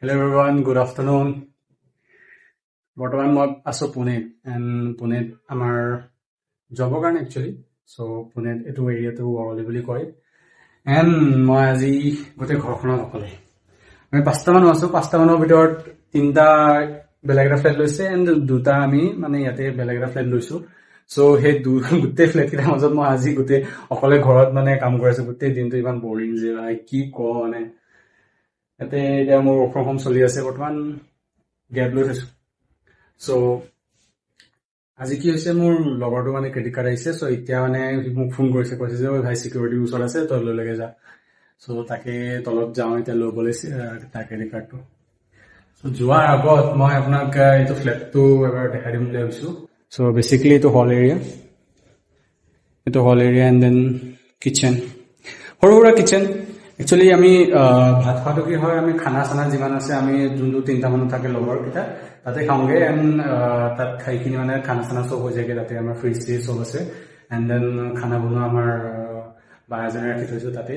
Hello everyone, good afternoon. বৰ্তমান মই আছো পুনেত এণ্ড পুনেত আমাৰ জবৰ কাৰণে একচুৱেলি চ' পুনেত এইটো এৰিয়াটো ৱৰলি বুলি কয় এণ্ড মই আজি গোটেই ঘৰখনত অকলে আমি 5টা মানুহ আছো 5টা মানুহৰ ভিতৰত 3টা বেলেগ এটা ফ্লেট লৈছে এণ্ড 2টা আমি মানে ইয়াতে বেলেগ এটা ফ্লেট লৈছো চ' সেই গোটেই ফ্লেটকেইটাৰ মাজত মই আজি গোটেই অকলে ঘৰত মানে কাম কৰি আছো গোটেই দিনটো ইমান বৰিং যে ভাই কি কওঁ মানে ইয়াতে এতিয়া মোৰ ৱৰ্ক ফ্ৰম হোম চলি আছে বৰ্তমান গেপ লৈ থৈছো চ' আজি কি হৈছে মোৰ লগৰটো মানে ক্ৰেডিট কাৰ্ড আহিছে চ' এতিয়া মানে সি মোক ফোন কৰিছে কৈছে যে ঐ ভাই চিকিউৰিটিৰ ওচৰত আছে তই লৈ লেগে যা চ' তাকে তলত যাওঁ এতিয়া ল'বলৈ তাৰ ক্ৰেডিট কাৰ্ডটো চ' যোৱাৰ আগত মই আপোনাক এইটো ফ্লেটটো এবাৰ দেখাই দিম বুলি ভাবিছো চ' বেচিকেলি এইটো হল এৰিয়া এণ্ড দেন কিটচেন সৰু সুৰা কিটচেন একচুৱেলি আমি ভাত খোৱাটো কি হয় আমি খানা চানা যিমান আছে আমি যোনটো 3টা মানুহ থাকে লগৰকেইটা তাতে খাওঁগে এণ্ড তাত খাইখিনি মানে খানা চানা চব হৈ যায়গে তাতে আমাৰ ফ্ৰিজ চ্ৰিজ চব আছে এণ্ড দেন খানা বনোৱা আমাৰ বা এজনে ৰাখি থৈছো তাতে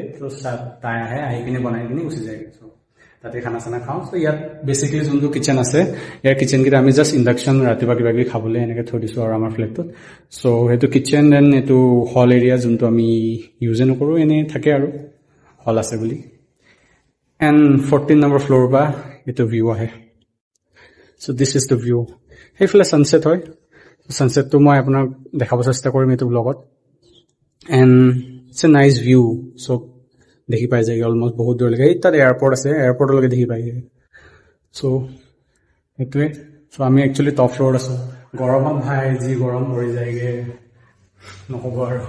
তাই আহি কিনে বনাই কিনে গুচি যায়গে চ' তাতে খানা চানা খাওঁ চ' ইয়াত বেচিকেলি যোনটো কিটচেন আছে ইয়াৰ কিটচেনকেইটা আমি জাষ্ট ইণ্ডাকশ্যন ৰাতিপুৱা কিবা কিবি খাবলৈ এনেকৈ থৈ দিছোঁ আৰু আমাৰ ফ্লেটটোত চ' সেইটো কিটচেন দেন এইটো হল এৰিয়া যোনটো আমি ইউজে নকৰোঁ এনেই থাকে আৰু হল আছে বুলি এণ্ড 14 নম্বৰ ফ্ল'ৰৰ পৰা এইটো ভিউ আহে চ' দিছ ইজ দ্য ভিউ সেইফালে ছানছেট হয় ছানছেটটো মই আপোনাক দেখাব চেষ্টা কৰিম এইটো ব্লগত and it's a nice view চব দেখি পাই যায়গৈ অলমষ্ট বহুত দূৰলৈকে এই তাত এয়াৰপৰ্ট আছে এয়াৰপৰ্টলৈকে দেখি পাই যায় চ' সেইটোৱে চ' আমি একচুৱেলি টপ ফ্ল'ৰত আছোঁ গৰমত ভাই যি গৰম পৰি যায়গৈ নক'ব আৰু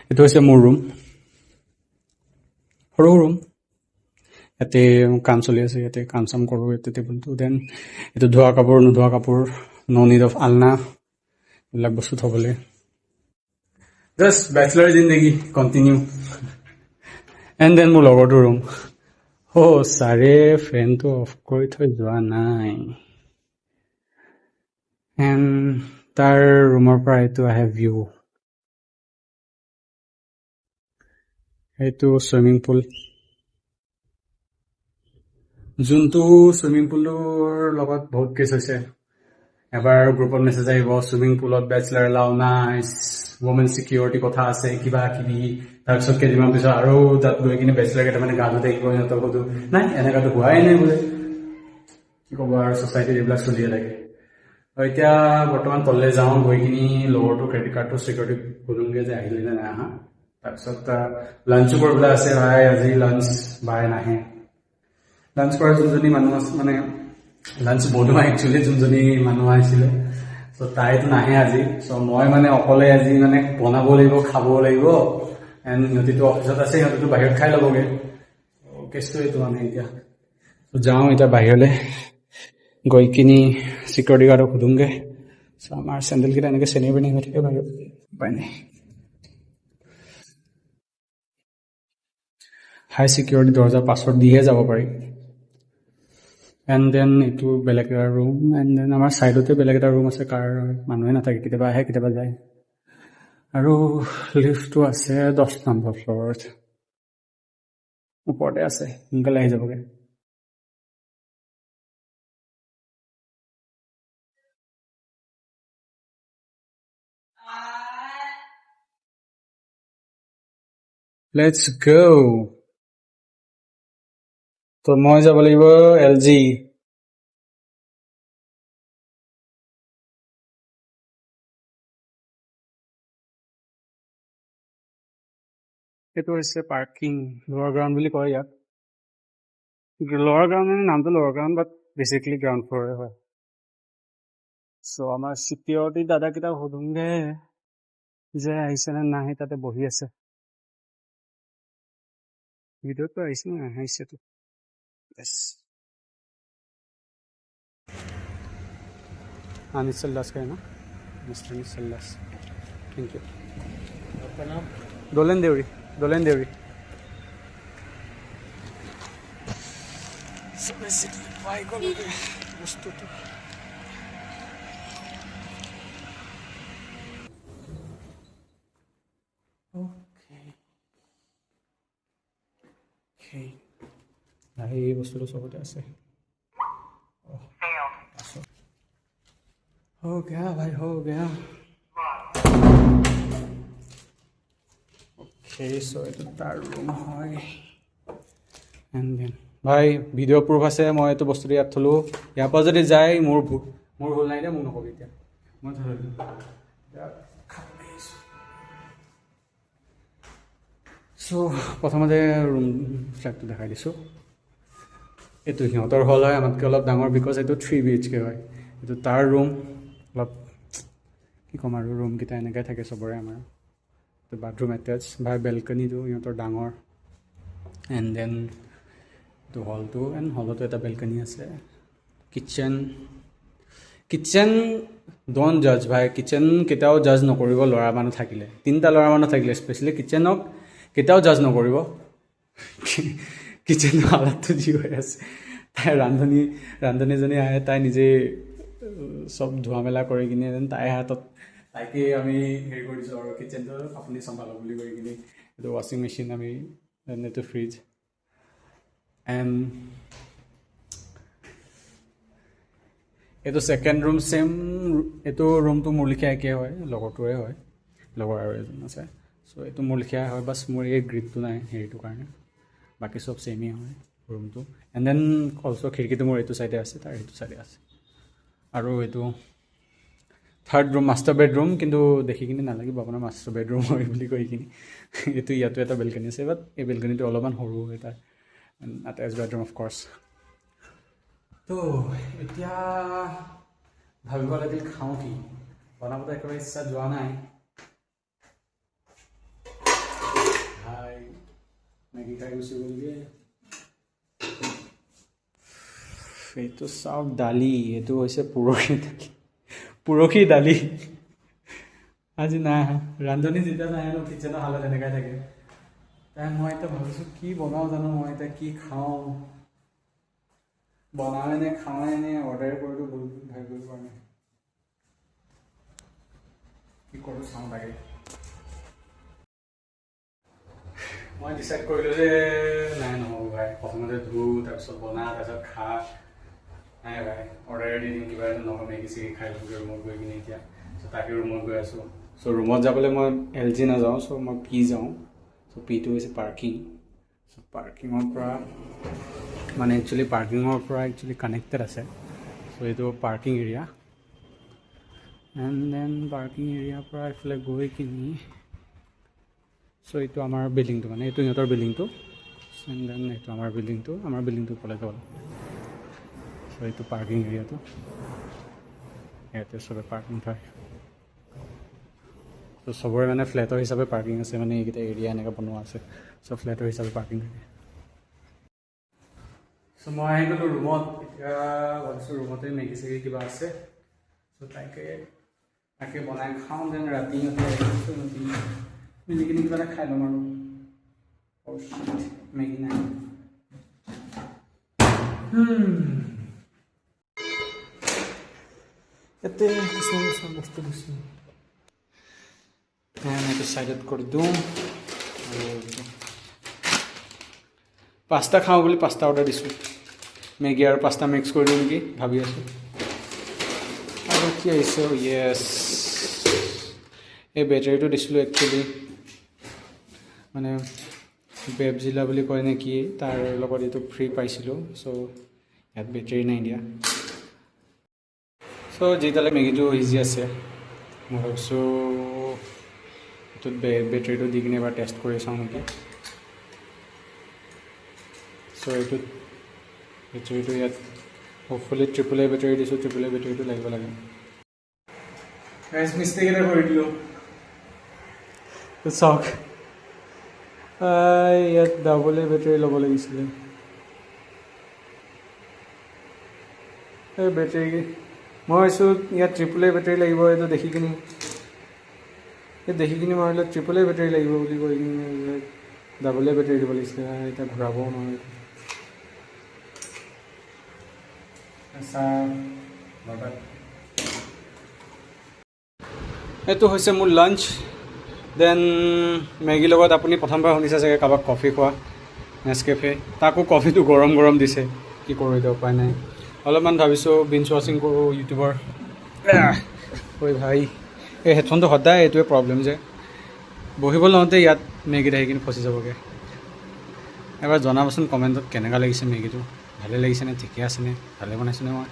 এইটো হৈছে মোৰ ৰুম সৰু ৰুম ইয়াতে কাম চলি আছে ইয়াতে কাম চাম কৰোঁ ইয়াতে টেবুলটো দেন এইটো ধোৱা কাপোৰ নোধোৱা কাপোৰ ন নিড অফ আলনা এইবিলাক বস্তু থ'বলৈ জাষ্ট বেচলাৰ জিন্দগী কণ্টিনিউ এণ্ড দেন মোৰ লগৰটো ৰুম ছাৰে ফেনটো অফ কৰি থৈ যোৱা নাই এণ্ড তাৰ ৰুমৰ পৰা এইটো আহে ভিউ এইটো চুইমিং পুল যোনটো চুইমিং পুলৰ লগত বহুত কেছ হৈছে এবাৰ গ্ৰুপত মেছেজ আহিব চুইমিং পুলত বেচলাৰ এলাও নাই ওমেন চিকিউৰিটি কথা আছে কিবা কিবি তাৰপিছত কেইদিনমান পিছত আৰু তাত গৈ কিনে বেচলাৰ কেইটামানে গা ধুতে আহিব সিহঁতক সুধো নাই এনেকুৱাতো হোৱাই নাই বোলে কি ক'ব আৰু ছ'চাইটিত এইবিলাক চলিয়ে থাকে আৰু এতিয়া বৰ্তমান তললৈ যাওঁ গৈ কিনি লগৰটো ক্ৰেডিট কাৰ্ডটো চিকিউৰিটি সুধোংগে যে আহিলে নে নাই আহা তাৰপিছত লাঞ্চো কৰিবলৈ আছে ভাই আজি লাঞ্চ বাই নাহে লাঞ্চ কৰা যোনজনী মানুহ আছে মানে লাঞ্চ বনোৱা একচুৱেলি যোনজনী মানুহ আহিছিলে চ' তাইতো নাহে আজি চ' মই মানে অকলে আজি মানে বনাব লাগিব খাব লাগিব এণ্ড সিহঁতিতো অফিচত আছে সিহঁতিতো বাহিৰত খাই ল'বগে কেছটো এইটো মানে এতিয়া যাওঁ এতিয়া বাহিৰলৈ গৈ কিনি চিকিউৰিটি গাৰ্ডক সুধোংগে চ' আমাৰ চেণ্ডেলকেইটা এনেকৈ চেনি পেনি হৈ থাকে বাহিৰত উপায় নাই হাই চিকিউৰিটি দৰ্জাৰ পাছৱৰ্ড দিহে যাব পাৰি এণ্ড দেন এইটো বেলেগ এটা ৰুম এণ্ড দেন আমাৰ ছাইডতে বেলেগ এটা ৰুম আছে কাৰ মানুহে নাথাকে কেতিয়াবা আহে কেতিয়াবা যায় আৰু লিফ্টটো আছে 10 নম্বৰ ফ্ল'ৰত ওপৰতে আছে সোনকালে আহি যাবগৈ লেটছ গো তো মই যাব লাগিব LG এইটো হৈছে পাৰ্কিং লোৱাৰ গ্ৰাউণ্ড বুলি কয় ইয়াত লোৱাৰ গ্ৰাউণ্ড মানে নামটো লোৱাৰ গ্ৰাউণ্ড বাট বেচিকেলি গ্ৰাউণ্ড ফ্ল'ৰে হয় চ' আমাৰ চিকিউৰিটি দাদাকেইটাক সুধোংগে যে আহিছে নে নাহে তাতে বহি আছে ভিডিঅ'টো আহিছে নে আহিছেতো য়েছ निश्चल दास का है ना mister Nishchal Das thank you आपका नाम दोलन Deori So basically why go বস্তুটো okay এই বস্তুটো চবতে আছে हो गया भाई हो गया ओके सो এইটো তাৰ ৰুম হয় এণ্ড দেন ভাই ভিডিঅ' প্ৰুফ আছে মই এইটো বস্তুটো ইয়াত থলোঁ ইয়াৰ পৰা যদি যায় মোৰ ভুল নাই দে মোক নকবি এতিয়া মই ধৰিলোঁ চ' প্ৰথমতে ৰুম ফ্লেটটো দেখাই দিছোঁ এইটো সিহঁতৰ হল হয় আমাতকৈ অলপ ডাঙৰ বিকজ এইটো 3 BHK হয় এইটো তাৰ ৰুম অলপ কি ক'ম আৰু ৰুমকেইটা এনেকৈ থাকে চবৰে আমাৰ এইটো বাথৰুম এটেচ ভাই বেলকনিটো সিহঁতৰ ডাঙৰ এণ্ড দেন এইটো হলটো এণ্ড হলতো এটা বেলকনি আছে কিটচেন ড'ন্ট জাজ ভাই কিটচেন কেতিয়াও জাজ নকৰিব ল'ৰা মানুহ থাকিলে 3টা ল'ৰা মানুহ থাকিলে স্পেচিয়েলি কিটচেনক কেতিয়াও জাজ নকৰিব কিটচেনৰ হালাতটো যি হৈ আছে তাই ৰান্ধনীজনী আহে তাই নিজে চব ধোৱা মেলা কৰি কিনে তাইৰ হাতত তাইকে আমি হেৰি কৰিছোঁ আৰু কিটচেনটো আপুনি চম্ভালক বুলি কৈ কিনে এইটো ৱাশ্বিং মেচিন আমি এইটো ফ্ৰিজ এণ্ড এইটো ছেকেণ্ড ৰুম ছেইম এইটো ৰুমটো মোৰ লেখীয়া একে হয় লগৰটোৰে হয় লগৰ আৰু এজন আছে চ' এইটো মোৰ লেখীয়া হয় বাছ মোৰ এই গ্ৰিপটো নাই হেৰিটোৰ কাৰণে বাকী চব ছেমেই হয় ৰুমটো এণ্ড দেন অলছ' খিৰিকীটো মোৰ এইটো ছাইডে আছে তাৰ সেইটো ছাইডে আছে আৰু এইটো থাৰ্ড ৰুম মাষ্টাৰ বেডৰুম কিন্তু দেখি কিনে নালাগিব আপোনাৰ মাষ্টাৰ বেডৰুম হয় বুলি কৈ কিনে এইটো ইয়াতো এটা বেলকনি আছে বাট এই বেলকনিটো অলপমান সৰু এটা এটেচ বেডৰুম অফক'ৰ্ছ তো এতিয়া ভাবিব লাগিল খাওঁ কি বনাবতো একেবাৰে ইচ্ছা যোৱা নাই ভাই মেগী খাই গুচি গ'লগৈ এইটো চাওক দালি এইটো হৈছে পুৰখি দালি আজি নাই ৰান্ধনী যেতিয়া নাহে ন কিটচেনৰ হালত এনেকৈ থাকে তাই মই এতিয়া ভাবিছোঁ কি বনাওঁ জানো মই এতিয়া কি খাওঁ বনাওঁ নে খাওঁ নে অৰ্ডাৰ কৰিলোঁ ভাবিব পৰা নাই কি কৰোঁ চাওঁ লাগে মই ডিচাইড কৰিলোঁ যে নাই নহ'ব ভাই প্ৰথমতে তাৰপিছত বনা তাৰপিছত খা নাই ভাই অৰ্ডাৰ দি দিম কিবা এটা নহয় মেগী চেগি খাই লওঁগৈ ৰুমত গৈ কিনে এতিয়া চ' তাকে ৰুমত গৈ আছোঁ চ' ৰুমত যাবলৈ মই LG নাযাওঁ চ' মই পি যাওঁ চ' পিটো হৈছে পাৰ্কিং চ' পাৰ্কিঙৰ পৰা মানে একচুৱেলি পাৰ্কিঙৰ পৰা একচুৱেলি কানেক্টেড আছে চ' এইটো parking area and then parking এৰিয়াৰ পৰা এইফালে গৈ কিনি চ' এইটো আমাৰ বিল্ডিংটো মানে এইটো সিহঁতৰ বিল্ডিংটো এণ্ড দেন এইটো আমাৰ বিল্ডিংটো ক'লে যাব চ' এইটো পাৰ্কিং এৰিয়াটো ইয়াতে চবে পাৰ্কিং থয় চ' চবৰে মানে ফ্লেটৰ হিচাপে পাৰ্কিং আছে মানে এইকেইটা এৰিয়া এনেকৈ বনোৱা আছে চ' ফ্লেটৰ হিচাপে পাৰ্কিং থাকে চ' মই আহি গ'লোঁ ৰুমত এতিয়া ভাবিছোঁ ৰুমতে মেগী চেগি কিবা আছে চ' তাকে বনাই খাওঁ দেন ৰাতি মিলি কিনি কিবা এটা খাই ল'ম আৰু মেগী নাই ইয়াতে কিছুমান বস্তু দিছোঁ এইটো ছাইডত কৰি দিওঁ আৰু পাস্তা খাওঁ বুলি পাস্তা অৰ্ডাৰ দিছোঁ মেগী আৰু পাস্তা মিক্স কৰি দিওঁ নেকি ভাবি আছোঁ আৰু কি আহিছে য়েছ এই বেটাৰীটো দিছিলোঁ একচুৱেলি মানে বেবজিলা বুলি কয় নে কি তাৰ লগত এইটো ফ্ৰী পাইছিলোঁ চ' ইয়াত বেটাৰী নাই দিয়া চ' যেতিয়ালৈ মেগীটো ইজি আছে মই ভাবিছোঁ এইটোত বেটাৰীটো দি কিনে এবাৰ টেষ্ট কৰি চাওঁ নেকি চ' এইটোত বেটাৰীটো ইয়াত হোপফুলি AAA বেটাৰী দিছোঁ AAA বেটাৰীটো লাগিব লাগে মিষ্টেক এটা কৰি দিলোঁ চাওক ইয়াত ডাবলে বেটাৰী ল'ব লাগিছিলে এই বেটাৰী মই ভাবিছোঁ ইয়াত AAA বেটাৰী লাগিব এইটো দেখি কিনি মই ভাবিলোঁ AAA বেটাৰী লাগিব বুলি কৈ কিনি ডাবলে বেটাৰী দিব লাগিছিলে এতিয়া ঘূৰাবও নোৱাৰোঁ এইটো হৈছে মোৰ লাঞ্চ দেন মেগীৰ লগত আপুনি প্ৰথমবাৰ শুনিছে চাগে কাৰোবাক কফি খোৱা নেছকেফে তাকো কফিটো গৰম গৰম দিছে কি কৰোঁ এতিয়া উপায় নাই অলপমান ভাবিছোঁ বিঞ্জ ৱাচিং কৰোঁ ইউটিউবৰ ঐ ভাই এই হেডফোনটো সদায় এইটোৱে প্ৰব্লেম যে বহিব লওঁতে ইয়াত মেগীত আহি কিনে ফচি যাবগৈ এবাৰ জনাবচোন কমেণ্টত কেনেকুৱা লাগিছে মেগীটো ভালে লাগিছেনে ঠিকে আছেনে ভালে বনাইছেনে মই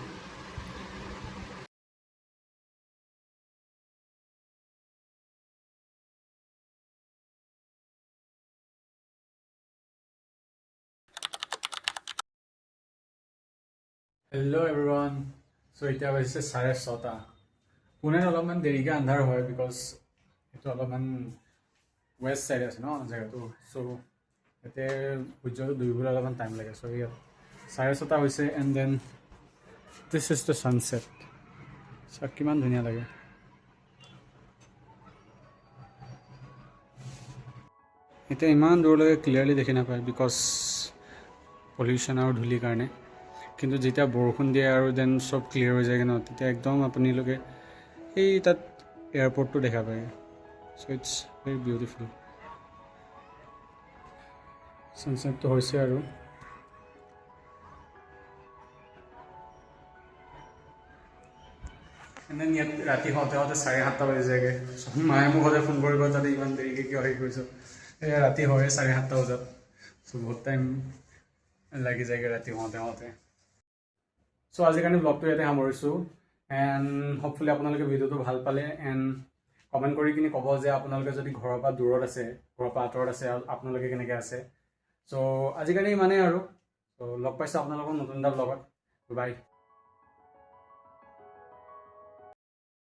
হেল্ল' এভৰিৱান চ' এতিয়া বাজিছে 6:30 পুনেত অলপমান দেৰিকৈ আন্ধাৰ হয় বিকজ এইটো অলপমান ৱেষ্ট ছাইড আছে ন জেগাটো চ' ইয়াতে সূৰ্যটো ডুবিবলৈ অলপমান টাইম লাগে চ' ইয়াত 6:30 হৈছে and then this is the sunset চাওক কিমান ধুনীয়া লাগে এতিয়া ইমান দূৰলৈকে ক্লিয়াৰলি দেখি নাপায় বিকজ পলিউশ্যন আৰু ধূলিৰ কাৰণে কিন্তু যেতিয়া বৰষুণ দিয়ে আৰু দেন চব ক্লিয়াৰ হৈ যায়গৈ ন তেতিয়া একদম আপোনালোকে এই তাত এয়াৰপৰ্টটো দেখা পায় চ' ইটছ ভেৰি বিউটিফুল ছানছেটটো হৈছে আৰু এনে ইয়াত ৰাতি হওঁতে 7:30 বাজি যায়গৈ মায়ে মোক সদায় ফোন কৰিব তাতে ইমান দেৰিকৈ কিয় হেৰি কৰিছ এয়া ৰাতি হয় 7:30 বজাত চ' বহুত টাইম লাগি যায়গৈ ৰাতি হওঁতে চ' আজিৰ কাৰণে ব্লগটো ইয়াতে সামৰিছোঁ এণ্ড হ'পফুলি আপোনালোকে ভিডিঅ'টো ভাল পালে এণ্ড কমেণ্ট কৰি কিনি ক'ব যে আপোনালোকে যদি ঘৰৰ পৰা দূৰত আছে ঘৰৰ পৰা আঁতৰত আছে আপোনালোকে কেনেকৈ আছে চ' আজিকালি ইমানেই আৰু চ' লগ পাইছোঁ আপোনালোকক নতুন এটা ব্লগত বাই